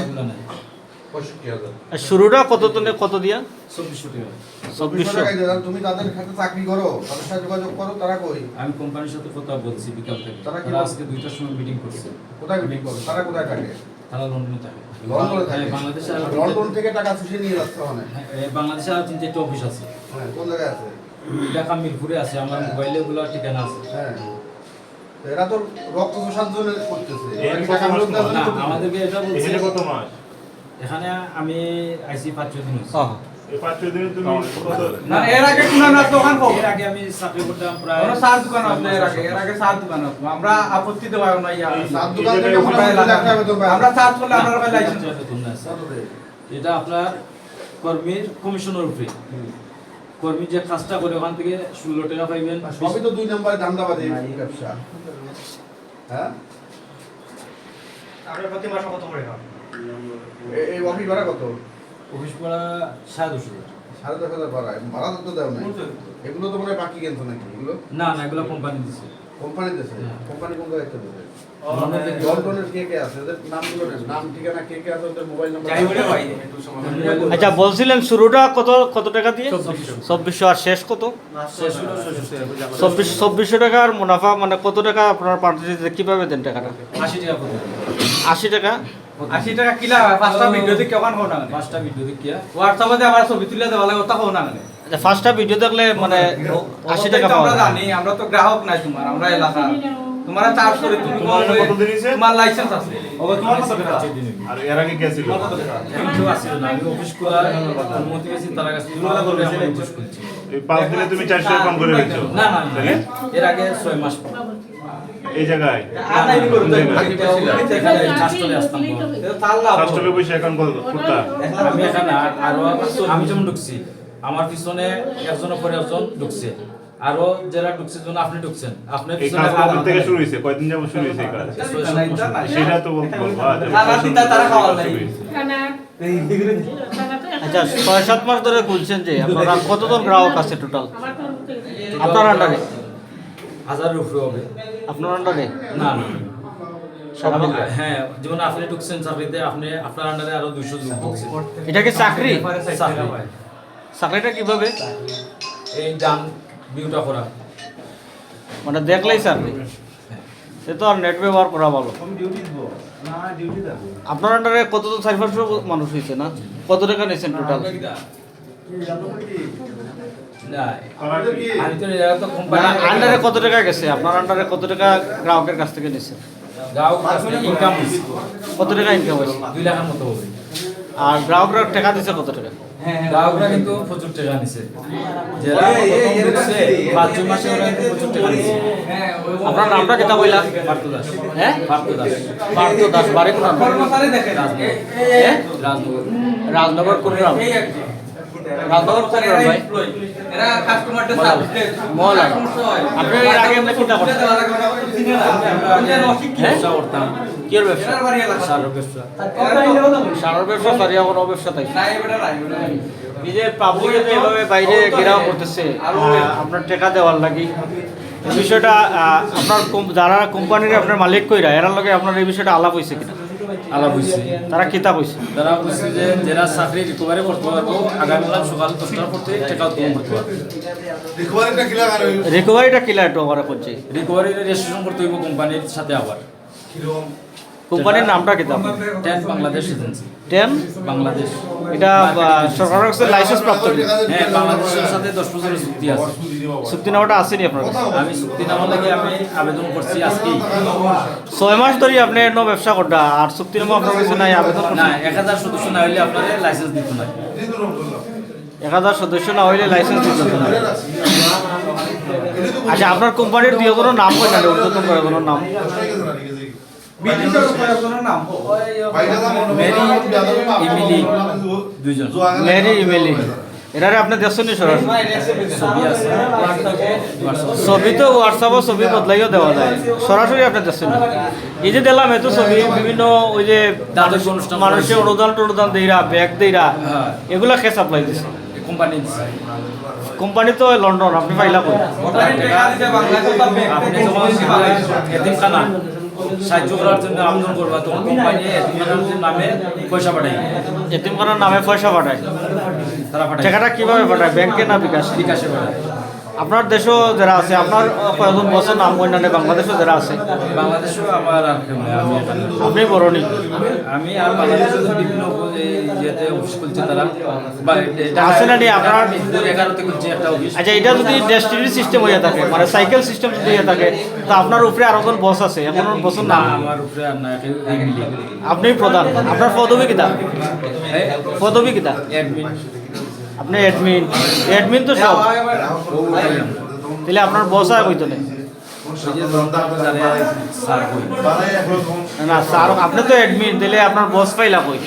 এগুলো নাই। শুরুটা কত দিয়া? 2400 টাকা। 2400 টাকা দেন। তুমি তাদের সাথে চাকরি করো, তাদের সাথে যোগাযোগ করো, তারা কই? আমি কোম্পানির সাথে কথা বলছি বিকাল থেকে। তারা কি তারা আজকে 2টার সময় মিটিং করছে। কোথায় মিটিং করো? তারা কোথায় থাকে? তারা লন্ডনে থাকে। লন্ডনে থাকে। হ্যাঁ, বাংলাদেশে আর লন্ডন থেকে টাকা চুষে নিয়ে যাচ্ছে মানে। হ্যাঁ, বাংলাদেশে আর 3-4টা অফিস আছে। হ্যাঁ, কোন জায়গায় আছে? ঢাকা মিরপুরে আছে, আমার মোবাইলে ওগুলো ঠিকানা আছে। হ্যাঁ। তো এরা তো রক্ত চোষার জন্য করতেছে। এর টাকা কত মাস ফেরত দেওয়ার না, জন্য করতেছে। আমাদেরকে এটা বলছে এখানে কত মাস? এখানে আমি আইসি 5-6 দিন হয়েছে। এই 5-6 দিনে তুমি কত? না এর আগে কোন না দোকান কো এর আগে আমি চাকরি করতাম প্রায় ওরা সাত দোকান আছে এর আগে সাত দোকান আছে আমরা আপত্তি দেব না ইয়া সাত দোকান থেকে মনে হয় 2 লাখ টাকা বেতন পায়। আমরা চার্জ করলে আমরা কাছে লাইসেন্স এটা আপনার কর্মীর কমিশনের উপরে। কর্মী যে কাজটা করে ওখান থেকে 16 টাকা পাইবেন। সবই তো 2 নম্বরে ধান্দাবাজি ব্যবসা। হ্যাঁ? আপনার প্রতি মাসে কত করে হয়? এই অফিস ভাড়া কত? অফিস ভাড়া 250 টাকা। 10,500 ভাড়া। ভাড়া তো দেও নাই। এগুলো তো মনে হয় বাকি কিনছো নাকি এগুলো? না না, এগুলো কোম্পানি দিছে। কোম্পানি দেশে? হ্যাঁ। কোম্পানি কোন জায়গায় দেবে? লন্ডনের লন্ডনের কে আছে? ওদের নামগুলো নেন। নাম ঠিকানা কে আছে, ওদের মোবাইল নাম্বার। যাই বলে ভাই একটু সময় আচ্ছা বলছিলেন শুরুটা কত টাকা দিয়ে? 2400 2400 আর শেষ কত? শেষ হলো 66 টাকা। 2400 টাকার মুনাফা মানে কত টাকা আপনার পার্টিতে কিভাবে দেন টাকাটা? 80 টাকা প্রতি। 80 টাকা 80 টাকা কিলা পাঁচটা ভিডিও দেখে কেমন হো না 5টা ভিডিও দেখিয়া হোয়াটসঅ্যাপে আমার ছবি তুলে দেওয়া লাগে ওটা হো না আচ্ছা ফার্স্টটা ভিডিও দেখলে মানে 80 টাকা পাওয়া আমরা যায়। জানি আমরা তো গ্রাহক নাই তোমার আমরা এলাকা তোমরা চার্জ করে তুমি তোমার কত দিন হইছে? তোমার লাইসেন্স আছে ওবে তোমার কত টাকা আছে? আর এর আগে কে ছিল? কেউ আসছিল না, আমি অফিস করার অনুমতি পেয়েছি তার কাছে। আমি অফিস করছি। এই 5 দিনে তুমি 400 টাকা কম করে দিচ্ছ? না না না, তাহলে এর আগে 6 মাস পর। এই জায়গায় আর নাই করতে এখানে কাস্টমে আসতাম। তার লাভ কাস্টমে বসে এখন করতা? আমি এখানে আরো আমি যেমন ঢুকছি, আমার পিছনে একজনের পরে একজন ঢুকছে, আরো যারা ঢুকছে যেমন আপনি ঢুকছেন, আপনার এই পিছনে কাজ আরো কবে থেকে শুরু হয়েছে? কয়দিন যাবত শুরু হয়েছে এই কাজ? সেটা তো বলবা যে তারা দিতা তারা খাওয়ার নাই আচ্ছা 6-7 মাস ধরে খুলছেন যে আপনারা কতজন গ্রাহক আছে টোটাল আপনার আন্ডারে? 1000-এর উপরে হবে। আপনার আন্ডারে না না সব হ্যাঁ, যেমন আপনি ঢুকছেন চাকরিতে, আপনার আন্ডারে আরো 200 জন ঢুকছে। এটা কি চাকরি? চাকরি। চাকরিটা কিভাবে এই ডান ভিউটা করা। মানে দেখলেই চাকরি? সে তো আর নেট ব্যবহার করা ভালো। আপনার আন্ডারে কতজন 400 মানুষ হয়েছে না? কত টাকা নিয়েছেন টোটাল? না, আমি তো এরা তো কোম্পানি আন্ডারে কত টাকা গেছে? আপনার আন্ডারে কত টাকা গ্রাহকের কাছ থেকে নিচ্ছে? গাঁও ইনকাম হয়েছে কত টাকা ইনকাম হয়েছে? 2 লাখের মতো হবে। আর গ্রাহকরা টাকা দিচ্ছে কত টাকা? গ্রাহকরা কিন্তু প্রচুর টাকা নিছে। যারা প্রথম ঢুকছে 5 মাসে ওরা কিন্তু প্রচুর টাকা নিছে। আপনার নামটা কেটা বইলা? পার্থ দাস। হ্যাঁ পার্থ দাস। পার্থ দাস বাড়ি কোন? কর্মচারী দেখে রাজনগর। রাজনগর কোন গ্রাম? রাজনগর কোন গ্রাম ভাই? এরা কাস্টমারদের সার্ভিস মহলা। আপনি এর আগে এমনি কিটা করতেন? ব্যবসা করতাম। কি এর ব্যবসা? সারের ব্যবসা। সারের ব্যবসা সারি আমার অব্যবসা তাই। নাই বেটা নাই বেটা এই যে পাবলিকে যে এভাবে বাইরে ঘেরাও করতেছে আপনার টাকা দেওয়ার লাগি এই বিষয়টা আপনার যারা কোম্পানির আপনার মালিক কইরা এরার লগে আপনার এই বিষয়টা আলাপ হইছে কিনা? আলাপ হয়েছে। তারা কিতাব হইছে? তারা বলছে যে যারা চাকরি রিকভারি করতে পারবো আগামীকাল সকাল 10টার পর থেকে টাকা উত্তোলন করতে পারবে। রিকভারিটা কি লাগানো? রিকভারিটা কিলা একটু আমার করছে। রিকভারি রেজিস্ট্রেশন করতে হইব কোম্পানির সাথে আবার। কোম্পানির নামটা কিতাব? 10 বাংলাদেশ এজেন্সি। 10 বাংলাদেশ। এটা সরকারের কাছে লাইসেন্স প্রাপ্ত কি? হ্যাঁ, বাংলাদেশের সাথে 10 বছরের চুক্তি আছে। চুক্তিনামাটা আসেনি আপনার কাছে? আমি চুক্তিনামা লাগে আমি আবেদন করছি আজকেই। 6 মাস ধরে আপনি এর ব্যবসা করটা আর চুক্তিনামা আপনার কাছে নাই আবেদন না, করছেন? 1000 সদস্য না হইলে আপনার লাইসেন্স দিত না। 1000 সদস্য না হইলে লাইসেন্স দিতে হবে না। আচ্ছা আপনার কোম্পানির দুই কোনো নাম কই না উদ্বোধন করে কোনো নাম? ব্রিটিশের কয়েকজনের নাম মেরি ইমিলি দুইজন। মেরি ইমেলি এরারে আপনি দেখছেন নি সরাসরি? ছবি আছে। ছবি তো হোয়াটসঅ্যাপে ছবি বদলাইও দেওয়া যায়, সরাসরি আপনি দেখছেন না? এই যে দিলাম এত ছবি বিভিন্ন ওই যে তাদের অনুষ্ঠান মানুষের অনুদান দেইরা ব্যাগ দেইরা হ্যাঁ। এগুলা কে সাপ্লাই দিছে? কোম্পানি কোম্পানি তো লন্ডন, আপনি পাইলা কই? আপনি যখন এদিন খানা সাহায্য করার জন্য আবেদন করবা তখন কোম্পানি এতিমখানার নামে পয়সা পাঠাই, এতিমখানার নামে পয়সা পাঠায়, তারা পাঠায় টাকাটা কিভাবে পাঠায়, ব্যাংকে না বিকাশ? বিকাশে পাঠায়। আপনার দেশও যারা আছে, আপনার কয়েকজন বছর নাম অন্যান্য বাংলাদেশও যারা আছে, বাংলাদেশেও আমার আর কেউ নেই, আমি এখানে। আপনি বরণী। আমি আর বাংলাদেশের বিভিন্ন ইয়েতে অফিস খুলছে তারা, বা আছে না নি আপনার? 11তে খুলছে একটা অফিস। আচ্ছা, এটা যদি ডেস্টিনি সিস্টেম হয়ে থাকে, মানে সাইকেল সিস্টেম যদি হয়ে থাকে, তো আপনার উপরে আরো জন বস আছে, এখন বসের না, নাম আমার উপরে আর না, আপনি প্রধান। আপনার পদবী কিতা? পদবী কিতা? অ্যাডমিন। আপনি অ্যাডমিন। অ্যাডমিন তো সব, তাহলে আপনার বস হয় কই তোলে না স্যার, আপনি তো অ্যাডমিন, তাহলে আপনার বস পাইলা কই?